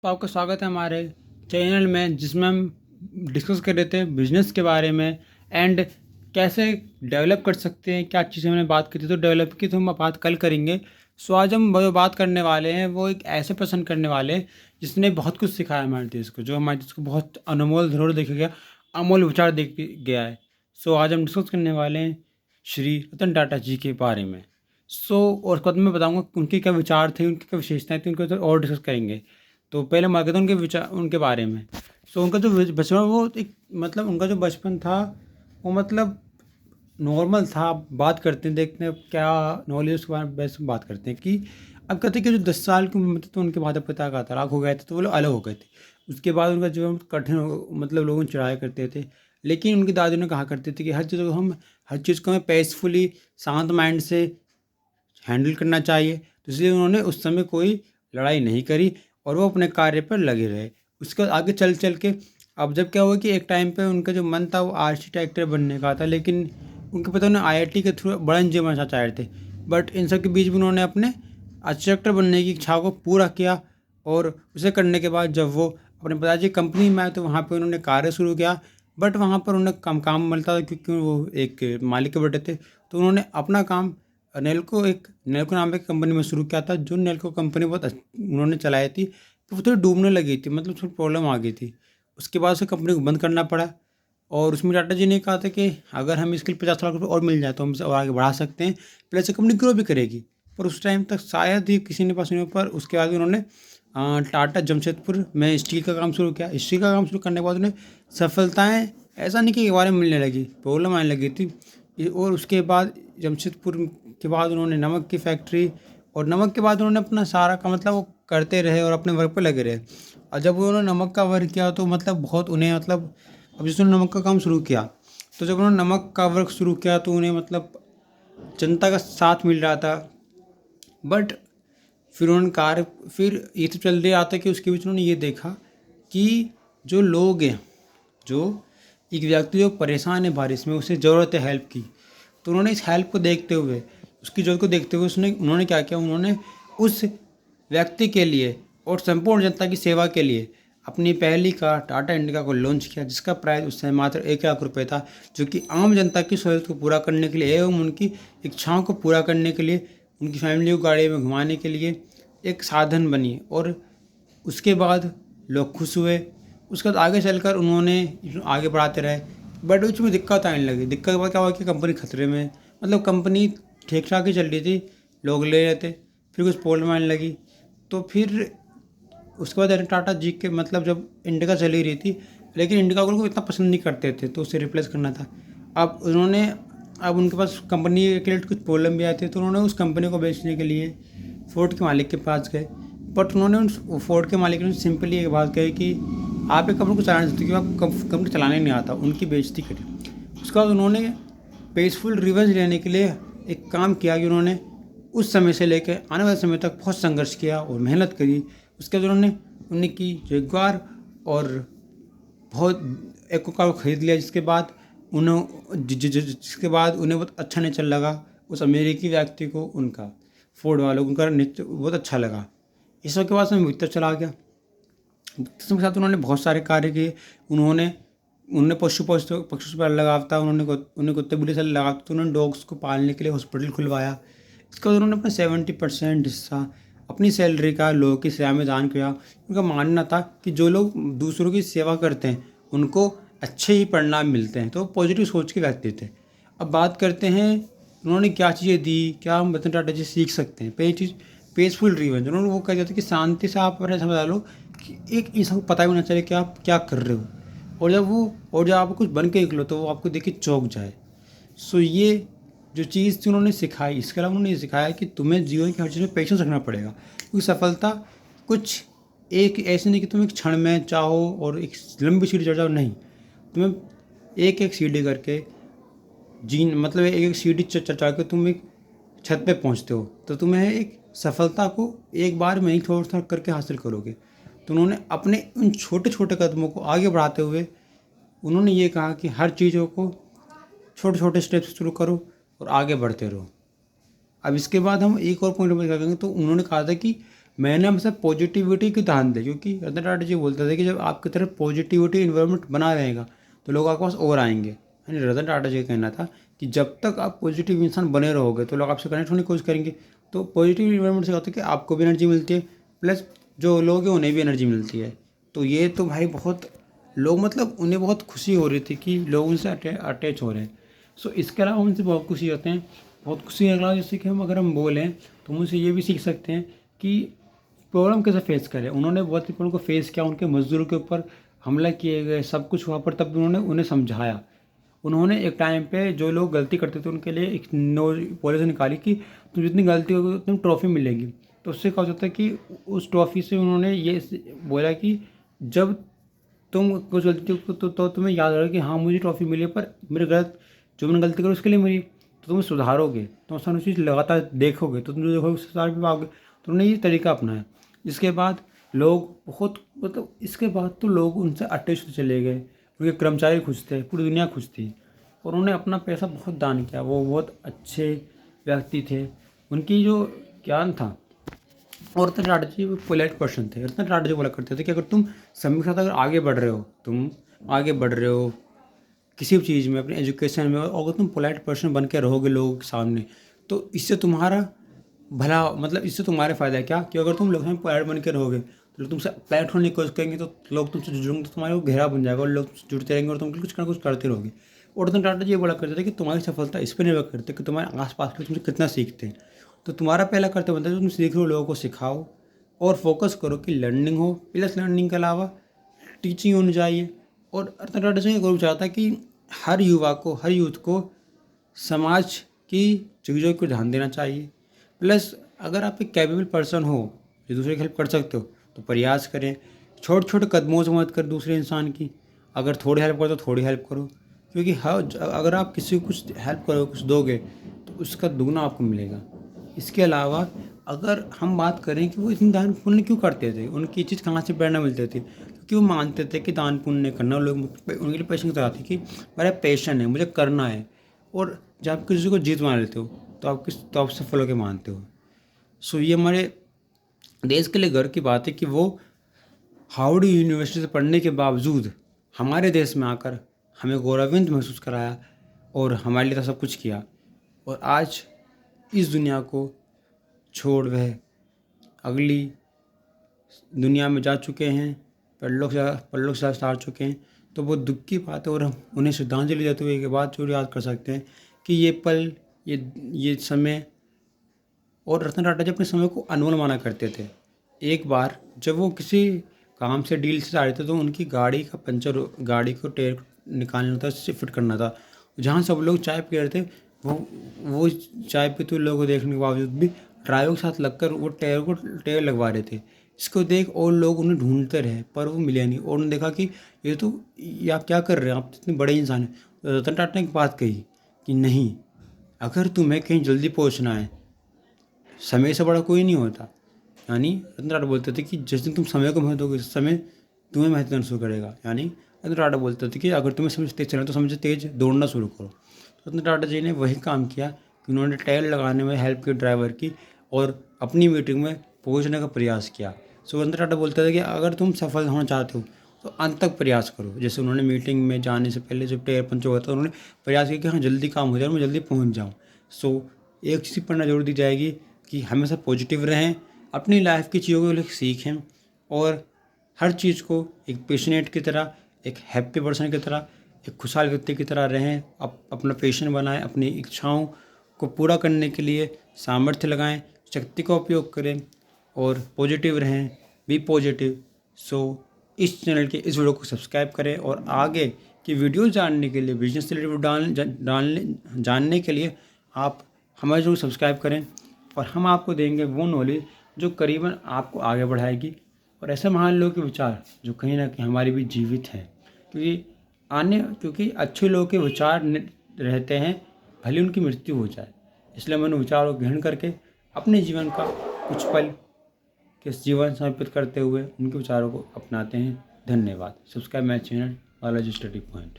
तो आपका स्वागत है हमारे चैनल में, जिसमें हम डिस्कस कर रहे थे बिजनेस के बारे में एंड कैसे डेवलप कर सकते हैं। क्या चीज़ें हमने बात की थी, तो डेवलप की तो हम बात कल करेंगे। सो आज हम जो बात करने वाले हैं वो एक ऐसे पर्सन करने वाले हैं जिसने बहुत कुछ सिखाया हमारे देश को, जो हमारे देश को बहुत अनमोल धरोहर देखा गया, अमूल विचार देख गया है। सो आज हम डिस्कस करने वाले हैं श्री रतन टाटा जी के बारे में। और उसके बाद मैं बताऊँगा उनके क्या विचार थे, उनकी क्या विशेषताएँ थी, उनके ऊपर और डिस्कस करेंगे। तो पहले मैं कहता हूँ उनके विचार, उनके बारे में। उनका जो बचपन, वो एक मतलब उनका जो बचपन था वो मतलब नॉर्मल था। बात करते हैं, देखते हैं क्या नॉलेज के बारे में बेस्ट बात करते हैं कि अब कहते हैं कि जो 10 साल की उम्र में थे तो उनके माता पिता का तलाक हो गया था, तो वो लोग अलग हो गए थे। उसके बाद उनका जीवन कठिन मतलब लोगों चिढ़ाया करते थे। लेकिन उनकी दादी ने कहा करते थे कि हर चीज़ को हमें पीसफुली, शांत माइंड से हैंडल करना चाहिए। तो इसलिए उन्होंने उस समय कोई लड़ाई नहीं करी और वो अपने कार्य पर लगे रहे। उसके बाद आगे चल के अब जब क्या हुआ कि एक टाइम पे उनका जो मन था वो आर्किटेक्टर बनने का था, लेकिन उनके पिता ने आईआईटी के थ्रू बड़ा इंजीनियर बनना चाह रहे थे। बट इन सब के बीच में उन्होंने अपने आर्किटेक्टर बनने की इच्छा को पूरा किया। और उसे करने के बाद जब वो अपने पिताजी की कंपनी में आए तो वहाँ पे उन्होंने कार्य शुरू किया। बट वहाँ पर उन्हें कम काम मिलता था क्योंकि वो एक मालिक के बेटे थे। तो उन्होंने अपना काम नेल्को नाम की कंपनी में शुरू किया था। जो नेल्को कंपनी उन्होंने चलाई थी, तो वो थोड़ी डूबने लगी थी, मतलब थोड़ी प्रॉब्लम आ गई थी। उसके बाद उसे कंपनी को बंद करना पड़ा। और उसमें टाटा जी ने कहा था कि अगर हम इसके लिए 50 लाख रुपये और मिल जाए तो हम इसे और आगे बढ़ा सकते हैं, प्लस ये कंपनी ग्रो भी करेगी। पर उस टाइम तक शायद ही किसी ने पास नहीं हुआ। पर उसके बाद उन्होंने टाटा जमशेदपुर में स्टील का काम शुरू किया। स्टील का काम शुरू करने के बाद उन्हें सफलताएँ ऐसा नहीं कि एक बार में मिलने लगी, प्रॉब्लम आने लगी थी। और उसके बाद जमशेदपुर के बाद उन्होंने नमक की फैक्ट्री, और नमक के बाद उन्होंने अपना सारा का मतलब वो करते रहे और अपने वर्क पे लगे रहे। और जब उन्होंने नमक का वर्क किया तो मतलब बहुत उन्हें मतलब अब जैसे उन्होंने नमक का काम शुरू किया, तो जब उन्होंने नमक का वर्क शुरू किया तो उन्हें मतलब जनता का साथ मिल रहा था। बट फिर ये तो चल रहा था कि उसके बीच उन्होंने ये देखा कि जो लोग हैं, जो एक व्यक्ति जो परेशान है बारिश में, उसे ज़रूरत है हेल्प की। तो उन्होंने इस हेल्प को देखते हुए, उसकी ज़रूरत को देखते हुए उन्होंने क्या किया, उन्होंने उस व्यक्ति के लिए और संपूर्ण जनता की सेवा के लिए अपनी पहली कार टाटा इंडिका को लॉन्च किया, जिसका प्राइस उस समय मात्र 1 लाख रुपये था, जो कि आम जनता की सहूलियत को पूरा करने के लिए एवं उनकी इच्छाओं को पूरा करने के लिए, उनकी फैमिली को गाड़ी में घुमाने के लिए एक साधन बनी। और उसके बाद लोग खुश हुए। उसके बाद आगे चलकर उन्होंने आगे बढ़ाते रहे। बट उसमें दिक्कत आने लगी। दिक्कत के बाद क्या हुआ कि कंपनी खतरे में, मतलब कंपनी ठीक ठाक ही चल रही थी, लोग ले रहे थे, फिर कुछ प्रॉब्लम आने लगी। तो फिर उसके बाद टाटा जी के मतलब जब इंडिका चल ही रही थी, लेकिन इंडिका को इतना पसंद नहीं करते थे, तो उसे रिप्लेस करना था। अब उनके पास कंपनी के लिए कुछ प्रॉब्लम भी आए थे, तो उन्होंने उस कंपनी को बेचने के लिए फोर्ड के मालिक के पास गए। बट उन्होंने उन फोर्ड के मालिक ने सिंपली एक बात कही कि आप एक कंपनी को चला नहीं सकते, क्योंकि आप कंपनी चलाने नहीं आता। उनकी बेइज्जती करी। उसके बाद उन्होंने पीसफुल रिवेंज लेने के लिए एक काम किया कि उन्होंने उस समय से लेकर आने वाले समय तक बहुत संघर्ष किया और मेहनत करी। उसके बाद उन्होंने उनकी जगुआर और बहुत एक कार को खरीद लिया, जिसके बाद उन्हें बहुत अच्छा नेचर लगा उस अमेरिकी व्यक्ति को, उनका फोर्ड वालों को उनका नेचर बहुत अच्छा लगा। इस सब के बाद समय भीतर चला गया। के साथ उन्होंने बहुत सारे कार्य किए। उन्होंने उन्होंने पशु पर लगाव था, उन्हें कुत्ते बिल्ली से लगाव था, तो उन्होंने डॉग्स को पालने के लिए हॉस्पिटल खुलवाया। इसके बाद उन्होंने अपना 70% हिस्सा अपनी सैलरी का लोगों की सेवा में दान किया। उनका मानना था कि जो लोग दूसरों की सेवा करते हैं उनको अच्छे ही परिणाम मिलते हैं। तो पॉजिटिव सोच के व्यक्ति थे। अब बात करते हैं उन्होंने क्या चीज़ें दी, क्या हम रतन टाटा जी सीख सकते हैं। पहली चीज़ पीसफुल रिवेंज। उन्होंने वो कह दिया था कि शांति से आप अपने समझ लो कि एक इंसान को पता भी ना चले कि आप क्या कर रहे हो, और जब आप कुछ बन के निकलो तो वो आपको देख के चौंक जाए। ये जो चीज़ थी उन्होंने सिखाई। इसके अलावा उन्होंने ये सिखाया कि तुम्हें जीवन की हर चीज़ में पेशेंस रखना पड़ेगा, क्योंकि सफलता कुछ एक ऐसे नहीं कि तुम एक क्षण में चाहो और एक लंबी सीढ़ी चढ़ जाओ। नहीं, तुम्हें एक एक सीढ़ी करके मतलब एक एक सीढ़ी चढ़ के तुम एक छत पे पहुंचते हो, तो तुम्हें एक सफलता को एक बार में ही थोड़ा थोड़ा करके हासिल करोगे। तो उन्होंने अपने उन छोटे छोटे कदमों को आगे बढ़ाते हुए उन्होंने ये कहा कि हर चीज़ों को छोटे छोटे स्टेप से शुरू करो और आगे बढ़ते रहो। अब इसके बाद हम एक और पॉइंट में करेंगे। तो उन्होंने कहा था कि मैंने हमेशा पॉजिटिविटी की ध्यान दें, क्योंकि रतन टाटा जी बोलते थे कि जब आपकी तरफ पॉजिटिविटी इन्वायरमेंट बना रहेगा तो लोग आपके पास और आएंगे। यानी रतन टाटा जी का कहना था कि जब तक आप पॉजिटिव इंसान बने रहोगे तो लोग आपसे कनेक्ट होने की कोशिश करेंगे। तो पॉजिटिव इन्वायरमेंट से होता है कि आपको भी एनर्जी मिलती है, प्लस जो लोग हैं उन्हें भी एनर्जी मिलती है। तो ये तो भाई बहुत लोग, मतलब उन्हें बहुत खुशी हो रही थी कि लोग उनसे अटैच हो रहे हैं। सो इसके अलावा उनसे बहुत खुशी होते हैं, बहुत खुशी के अलावा जैसे कि अगर हम बोलें तो उनसे ये भी सीख सकते हैं कि प्रॉब्लम कैसे फेस करें। उन्होंने बहुत ही प्रॉब्लम को फेस किया, उनके मजदूरों के ऊपर हमला किए गए, सब कुछ हुआ, पर तब भी उन्होंने उन्हें समझाया। उन्होंने एक टाइम पे जो लोग गलती करते थे उनके लिए एक नो पॉलिसी निकाली कि तुम जितनी गलती होगी उतनी ट्रॉफी मिलेगी। तो उससे क्या होता है कि उस ट्रॉफी से उन्होंने ये बोला कि जब तुम कुछ गलती तो तुम्हें याद रहे कि हाँ मुझे ट्रॉफी मिली है, पर मेरे गलत जो मैंने गलती करी उसके लिए मिली, तो तुम सुधारोगे, तुम आसान चीज़ लगातार देखोगे तो तुम जो देखोगे सुधार भी पाओगे। तो उन्होंने ये तरीका अपनाया। इसके बाद लोग बहुत, मतलब इसके बाद तो लोग उनसे अटैच होते चले गए, उनके कर्मचारी खुश थे, पूरी दुनिया खुश थी, और उन्होंने अपना पैसा बहुत दान किया। वो बहुत अच्छे व्यक्ति थे, उनकी जो ज्ञान था। और रतन टाटा जी पोलाइट पर्सन थे। रतन टाटा जी बोला करते थे कि अगर तुम समय के साथ अगर आगे बढ़ रहे हो, तुम आगे बढ़ रहे हो किसी भी चीज़ में, अपने एजुकेशन में, और अगर तुम पोलाइट पर्सन बन के रहोगे लोगों के सामने, तो इससे तुम्हारा भला, मतलब इससे तुम्हारे फ़ायदा है क्या कि अगर तुम लोगों में पोलाइट बन के रहोगे तो लोग तुमसे पोलाइट होने की कोशिश करेंगे, तो लोग तुमसे जुड़ेंगे, तो तुम्हारे वो घेरा बन जाएगा और लोग जुड़ते रहेंगे और तुम कुछ ना कुछ करते रहोगे। और रतन टाटा जी ये बोला करते थे कि तुम्हारी सफलता इस पर निर्भर करती है कि तुम्हारे आसपास के तुमसे कितना सीखते हैं। तो तुम्हारा पहला कर्तव्य बनता है तुम सीख रहे हो लोगों को सिखाओ, और फोकस करो कि लर्निंग हो, प्लस लर्निंग के अलावा टीचिंग होनी चाहिए। और रतन टाटा जी गुरु चाहता है कि हर युवा को, हर यूथ को समाज की चीज़ों को ध्यान देना चाहिए। प्लस अगर आप एक कैपेबल पर्सन हो जो दूसरे की हेल्प कर सकते हो तो प्रयास करें। छोटे छोटे कदमों से मदद कर दूसरे इंसान की, अगर थोड़ी हेल्प करो तो थोड़ी हेल्प करो, क्योंकि हर अगर आप किसी को कुछ हेल्प करो, कुछ दोगे, तो उसका दुगना आपको मिलेगा। इसके अलावा अगर हम बात करें कि वो इतनी दान पुण्य क्यों करते थे, उनकी चीज़ कहाँ से प्रेरणा मिलती थी, क्योंकि वो मानते थे कि दान पुण्य करना, लोग उनके लिए पैशन की तरह थी कि मेरा पैशन है, मुझे करना है। और जब आप किसी को जीत मान लेते हो तो आप सफल होकर मानते हो। सो ये हमारे देश के लिए गर्व की बात है कि वो हार्वर्ड यूनिवर्सिटी से पढ़ने के बावजूद हमारे देश में आकर हमें गौरवान्वित महसूस कराया और हमारे लिए तो सब कुछ किया। और आज इस दुनिया को छोड़ वह अगली दुनिया में जा चुके हैं, परलोक से सार चुके हैं। तो वो दुख की बात है, और हम उन्हें श्रद्धांजलि देते हुए एक बात जरूर याद कर सकते हैं कि ये पल, ये समय, और रतन टाटा जी अपने समय को अनमोल माना करते थे। एक बार जब वो किसी काम से डील से आ रहे थे तो उनकी गाड़ी का पंचर, गाड़ी को टायर निकालना था, उससे फिट करना था। जहाँ सब लोग चाय पी रहे थे, वो चाय पीते हुए लोगों को देखने के बावजूद भी ड्राइवर के साथ लगकर वो टायर लगवा रहे थे। इसको देख और लोग उन्हें ढूंढते रहे पर वो मिले नहीं, और उन्होंने देखा कि ये आप क्या कर रहे हैं, आप इतने बड़े इंसान हैं। तो रतन टाटा ने एक बात कही कि नहीं, अगर तुम्हें कहीं जल्दी पहुँचना है, समय से बड़ा कोई नहीं होता। यानी रतन टाटा बोलते थे कि जिस दिन तुम समय को महत्व दोगे, समय तुम्हें महत्व देना शुरू करेगा। यानी रतन टाटा बोलते थे कि अगर तुम्हें समय से तेज चलना है तो समय से तेज दौड़ना शुरू करो। रतन टाटा जी ने वही काम किया कि उन्होंने टायर लगाने में हेल्प की ड्राइवर की, और अपनी मीटिंग में पहुंचने का प्रयास किया। सो रतन टाटा बोलते थे कि अगर तुम सफल होना चाहते हो तो अंत तक प्रयास करो। जैसे उन्होंने मीटिंग में जाने से पहले जब टायर पंचर हुआ था, उन्होंने प्रयास किया कि हाँ जल्दी काम हो जाए, मैं जल्दी पहुँच जाऊँ। सो एक चीज़ पढ़ना जरूर दी जाएगी कि हमेशा पॉजिटिव रहें, अपनी लाइफ की चीज़ों को लेकर सीखें, और हर चीज़ को एक पैशनेट की तरह, एक हैप्पी पर्सन की तरह, एक खुशहाल व्यक्ति की तरह रहें। अपना पैशन बनाएं, अपनी इच्छाओं को पूरा करने के लिए सामर्थ्य लगाएं, शक्ति का उपयोग करें, और पॉजिटिव रहें, बी पॉजिटिव। सो इस चैनल के इस वीडियो को सब्सक्राइब करें, और आगे की वीडियो जानने के लिए, बिजनेस से रिलेटेड जानने के लिए आप हमें जरूर सब्सक्राइब करें, और हम आपको देंगे वो नॉलेज जो करीबन आपको आगे बढ़ाएगी, और ऐसे महान लोगों के विचार जो कहीं ना कहीं हमारे भी जीवित हैं। क्योंकि अच्छे लोगों के विचार रहते हैं, भले उनकी मृत्यु हो जाए। इसलिए हम उन विचारों को ग्रहण करके अपने जीवन का कुछ पल के जीवन समर्पित करते हुए उनके विचारों को अपनाते हैं। धन्यवाद। Subscribe my channel Balaji study point.